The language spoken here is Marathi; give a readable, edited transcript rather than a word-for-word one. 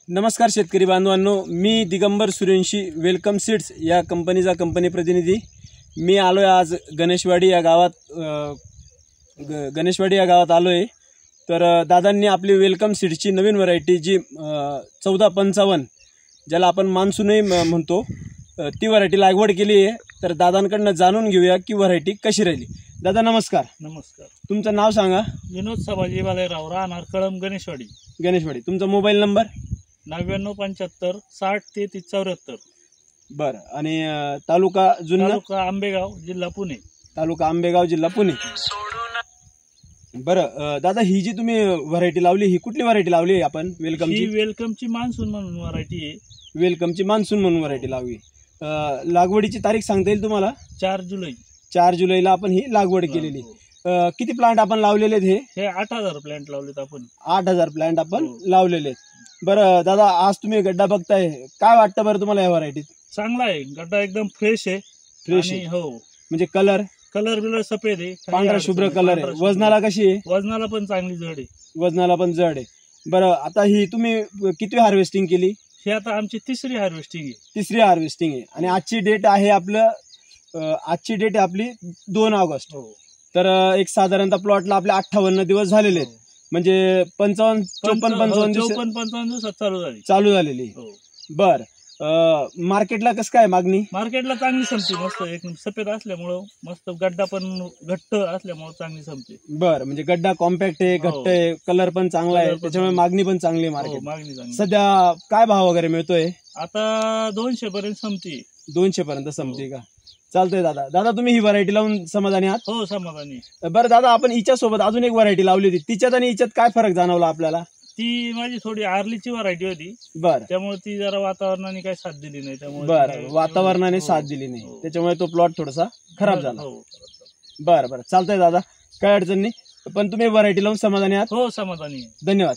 नमस्कार शेतकरी बांधवांनो, मी दिगंबर सूर्यवंशी वेलकम सीड्स या कंपनीचा कंपनी प्रतिनिधी। मी आलोय आज गणेशवाडी या गावात आलोय। तर दादांनी आपली वेलकम सीड्सची नवीन व्हरायटी जी 1455 ज्याला आपण मान्सूनही म्हणतो ती व्हरायटी लागवड केली आहे। तर दादांकडून जाणून घेऊया की व्हरायटी कशी राहिली। दादा नमस्कार। नमस्कार। तुमचं नाव सांगा। विनोद सभाजी बालेराव, राहणार कळम, गणेशवाडी। तुमचा मोबाईल नंबर 9975 60 33 74। बरं। आणि तालुका जुन्नर, तालुका आंबेगाव, जिल्हा पुणे। तालुका आंबेगाव, जिल्हा पुणे। बरं दादा, ही जी तुम्ही व्हरायटी लावली ही कुठली व्हरायटी लावली आपण? वेलकमची। वेलकमची मान्सून म्हणून व्हरायटी आहे। वेलकमची मान्सून म्हणून व्हरायटी लावली। लागवडीची तारीख सांगता येईल तुम्हाला? 4 जुलै। 4 जुलैला आपण ही लागवड केलेली। किती प्लांट आपण लावलेले आहेत? हे 8000 प्लांट लावलेत आपण। 8000 प्लांट आपण लावलेले आहेत। बरं दादा, आज तुम्ही गड्डा बघताय, काय वाटतं बरं तुम्हाला या व्हरायटीत? चांगला आहे गड्डा, एकदम फ्रेश आहे। फ्रेश आहे हो, म्हणजे कलर बिलर सफेद आहे, पांढरा शुभ्र कलर आहे। वजनाला कशी आहे? वजनाला पण चांगली जड आहे। वजनाला पण जड आहे। बरं, आता ही तुम्ही किती हार्वेस्टिंग केली? ही आता आमची तिसरी हार्वेस्टिंग आहे। तिसरी हार्वेस्टिंग आहे। आणि आजची डेट आहे आपली 2 ऑगस्ट। तर एक साधारणतः प्लॉटला आपले 58 दिवस झालेले आहेत, म्हणजे 54 दिवसात चालू झालेली। बर, मार्केटला कसं काय मागणी? मार्केटला चांगली संपते, मस्त एक सफेद असल्यामुळं, मस्त गड्डा पण घट्ट असल्यामुळे चांगली संपते। बर, म्हणजे गड्डा कॉम्पॅक्ट आहे, घट्ट आहे, कलर पण चांगला आहे, त्याच्यामुळे मागणी पण चांगली आहे मार्केट। मागणी चांगली। सध्या काय भाव वगैरे मिळतोय? आता 200 पर्यंत संपते। 200 पर्यंत संपते का? चालतंय दादा, तुम्ही ही व्हरायटी लावून समाधानी आहात? हो, समाधानी। बरं दादा, आपण हिच्या सोबत अजून एक व्हरायटी लावली होती, तिच्यात आणि हिच्यात काय फरक जाणवला आपल्याला? ती माझी थोडी आर्लीची व्हरायटी होती। बरं, त्यामुळे ती जरा वातावरणाने काही साथ दिली नाही, त्यामुळे बरं, वातावरणाने साथ दिली नाही, त्याच्यामुळे तो प्लॉट थोडासा खराब झाला। बरं, चालतंय दादा, काय अडचण नाही, पण तुम्ही व्हरायटी लावून समाधानी आहात? हो, समाधानी। धन्यवाद।